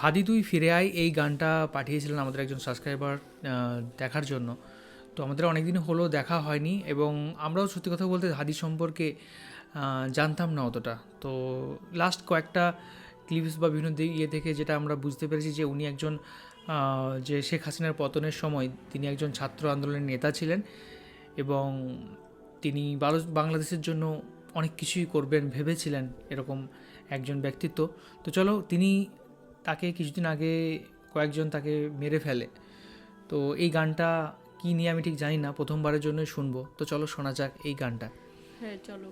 হাদি তুই ফিরে আয় এই গানটা পাঠিয়েছিলেন আমাদের একজন সাবস্ক্রাইবার দেখার জন্য। তো আমাদের অনেক দিন হলো দেখা হয়নি এবং আমরাও সত্যি কথা বলতে হাদি সম্পর্কে জানতাম না অতটা। তো লাস্ট কয়েকটা ক্লিপস বা বিভিন্ন ইয়ে থেকে যেটা আমরা বুঝতে পেরেছি যে উনি একজন যে শেখ হাসিনার পতনের সময় তিনি একজন ছাত্র আন্দোলনের নেতা ছিলেন এবং তিনি বাংলাদেশের জন্য অনেক কিছুই করবেন ভেবেছিলেন, এরকম একজন ব্যক্তিত্ব। তো চলো, তাকে কিছুদিন আগে কয়েকজন তাকে মেরে ফেলে। তো এই গানটা কী নিয়ে আমি ঠিক জানি না, প্রথমবারের জন্যই শুনবো। তো চলো শোনা যাক এই গানটা। হ্যাঁ চলো।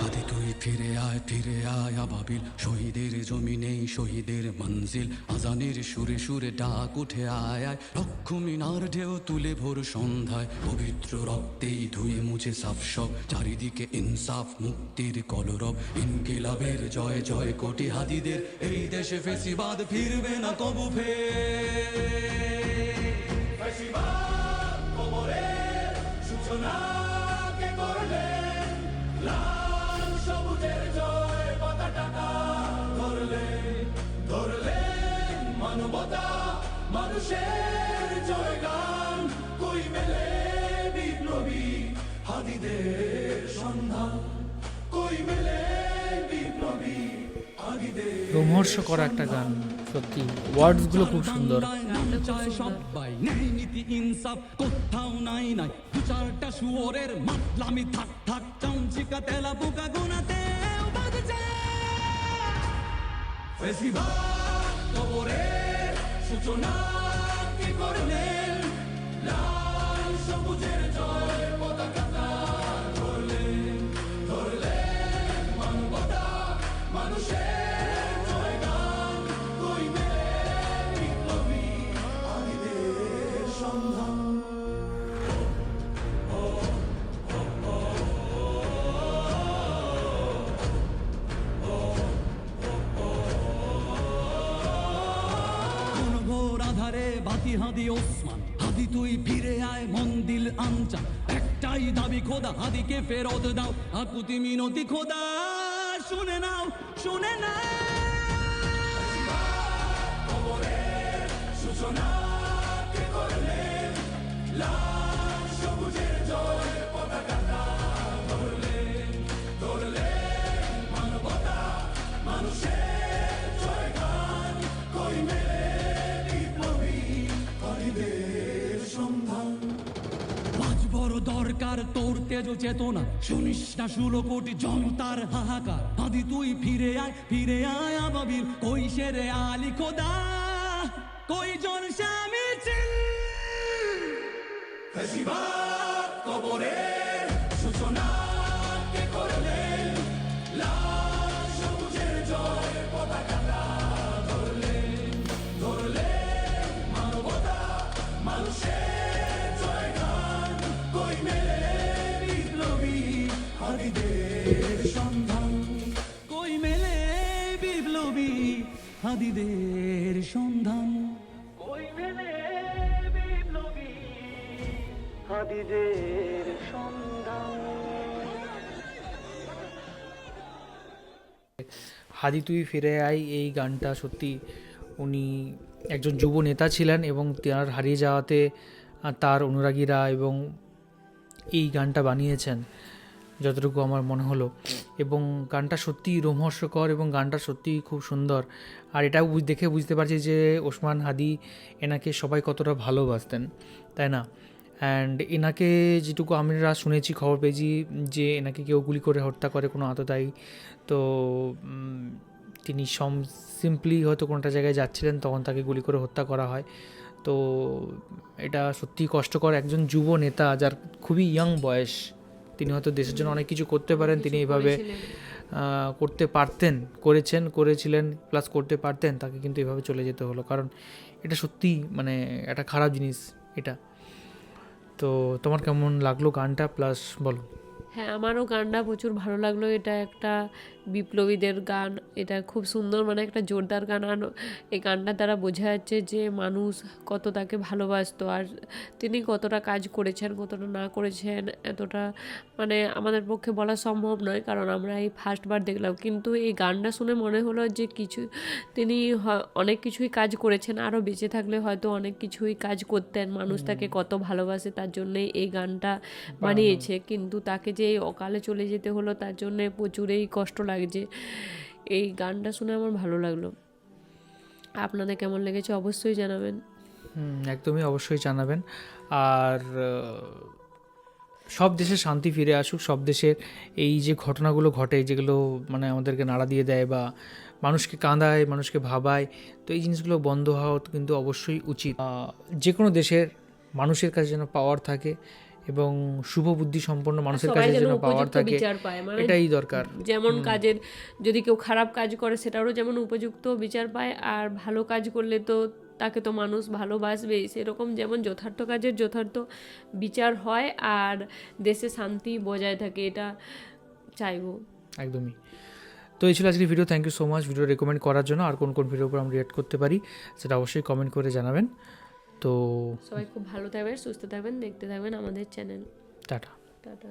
হাতে তুই ফিরে আয় আবাবিল শহীদের জমিনে শহীদের মঞ্জিল আজানের সুরে সুরে ডাক উঠে আয় আয় লক্ষ মিনার ঢেউ তুলে ভোর সন্ধ্যায় পবিত্র রক্তেই ধুয়ে মুছে সাফ সব চারিদিকে ইনসাফ মুক্তির কলরব ইনকিলাবের জয় জয় কোটি হাদিদের এই দেশে ফেসিবাদ ফিরবে না কবু ফেসিবাদ কবরের সূচনা কে করলেন লাল সবুজের জয় পতাকা ধরলেন মানবতা মানুষের জয়গান কই মেলে বিপ্লবী হাদিদের সন্ধান কই মেলে বিপ্লবী হাদিদের রোমহর্ষকর একটা গান, সত্যি ওয়ার্ডসগুলো খুব সুন্দর। সবাই ন্যায় নীতি ইনসাফ কোথাও নাই নাই দু চারটা শুয়োরের মাতলামি থাক থাক চামচিকা তেলা পোকা গোনাতে ফেসিবাদ কবরের সূচনা কি করলেন লাল সবুজের জয় পতাকা ধরলেন মানবতা মানুষের জয়গান কই মেলে বিপ্লবী হাদিদের সন্ধান ঘোর আধারে বাতি হাদি ওসমান হাদি তুই ফিরে আয় মন্দিল আনচা একটাই দাবি খোদা হাদিকে ফেরত দাও আকুতি মিনতি খোদা শুনে নাও সূচনা কে করলেন লাল সবুজের জয় পতাকা ধরলেন মানবতা মানুষের জয়গান কই মেলে বিপ্লবী হাদিদের সন্ধান আজ বড় দরকার তোর তেজ চেতনা শুনিস না 16 কোটি জনতার হাহাকার হাদি তুই ফিরে আয় আবাবিল কই শেরে আলী খোদা কই জন স্বামী ছিল ফেসিবাদ কবরের সূচনা কে করলেন লাল সবুজের জয় পতাকা ধরলেন মানবতা মানুষের জয়গান কই মেলে বিপ্লবী হাদিদের সন্ধান কই মেলে বিপ্লবী হাদিদের সন্ধান কই মেলে বিপ্লবী হাদিদের সন্ধান। হাদি তুই ফিরে আয় এই গানটা সত্যি, উনি একজন যুব নেতা ছিলেন এবং তার হারিয়ে যাওয়াতে তার অনুরাগীরা এবং এই গানটা বানিয়েছেন যতটুকু আমার মনে হলো। এবং গানটা সত্যিই রোমহর্ষকর এবং গানটা সত্যিই খুব সুন্দর। আর এটাও দেখে বুঝতে পারছি যে ওসমান হাদি এনাকে সবাই কতটা ভালোবাসতেন, তাই না? অ্যান্ড এনাকে যেটুকু আমরা শুনেছি, খবর পেয়েছি যে এনাকে কেউ গুলি করে হত্যা করে কোনো আততায়ী। তো তিনি সিম্পলি হয়তো কোনোটা জায়গায় যাচ্ছিলেন, তখন তাকে গুলি করে হত্যা করা হয়। তো এটা সত্যিই কষ্টকর। একজন যুব নেতা যার খুবই ইয়াং বয়স, তিনি হয়তো দেশের জন্য অনেক কিছু করতে পারেন, তিনি এইভাবে করতে পারতেন, করেছিলেন প্লাস করতে পারতেন, তাকে কিন্তু এভাবে চলে যেতে হলো। কারণ এটা সত্যি মানে একটা খারাপ জিনিস এটা। তো তোমার কেমন লাগলো গানটা প্লাস বলো। হ্যাঁ, আমারও গানটা প্রচুর ভালো লাগলো। এটা একটা বিপ্লবীদের গান, এটা খুব সুন্দর, মানে একটা জোরদার গান। আর এই গানটা দ্বারা বোঝা যাচ্ছে যে মানুষ কত তাকে ভালোবাসতো, আর তিনি কতটা কাজ করেছেন, কতটা না করেছেন এতটা মানে আমাদের পক্ষে বলা সম্ভব নয়, কারণ আমরা এই ফার্স্টবার দেখলাম। কিন্তু এই গানটা শুনে মনে হলো যে তিনি অনেক কিছুই কাজ করেছেন, আরও বেঁচে থাকলে হয়তো অনেক কিছুই কাজ করতেন। মানুষ তাকে কত ভালোবাসে, তার জন্যেই এই গানটা বানিয়েছে। কিন্তু তাকে যে এই অকালে চলে যেতে হলো, তার জন্যে প্রচুরই কষ্ট লাগছে। এই গানটা শুনে আমার ভালো লাগলো। আপনাদের কেমন লেগেছে অবশ্যই জানাবেন। একদমই অবশ্যই জানাবেন। আর সব দেশে শান্তি ফিরে আসুক, সব দেশের এই যে ঘটনাগুলো ঘটে, যেগুলো মানে আমাদেরকে নাড়া দিয়ে দেয় বা মানুষকে কাঁদায়, মানুষকে ভাবায়, তো এই জিনিসগুলো বন্ধ হওয়া কিন্তু অবশ্যই উচিত। যে কোনো দেশের মানুষের কাছে যেন পাওয়ার থাকে এবং শুভ বুদ্ধি সম্পন্ন মানুষের সবাই কাছে যেন যেন পাওয়ার উপযুক্ত থাকে, বিচার পায়, মানে এটাই দরকার। যেমন কাজের যদি কেউ খারাপ কাজ করে সেটারও যেমন উপযুক্ত বিচার পায়, আর ভালো কাজ করলে তো তাকে তো মানুষ ভালোবাসবেই, সেরকম যেমন যথার্থ কাজের যথার্থ বিচার হয় আর দেশে শান্তি বজায় থাকে, এটা চাইবো। একদমই। তো এই ছিল আজকের video. Thank you so much video recommend করার জন্য। আর কোন কোন ভিডিওর উপর আমরা রিয়েক্ট করতে পারি সেটা অবশ্যই কমেন্ট করে জানাবেন। তো সবাই খুব ভালো থাকবেন, সুস্থ থাকবেন, দেখতে থাকবেন আমাদের চ্যানেল। টাটা। টাটা।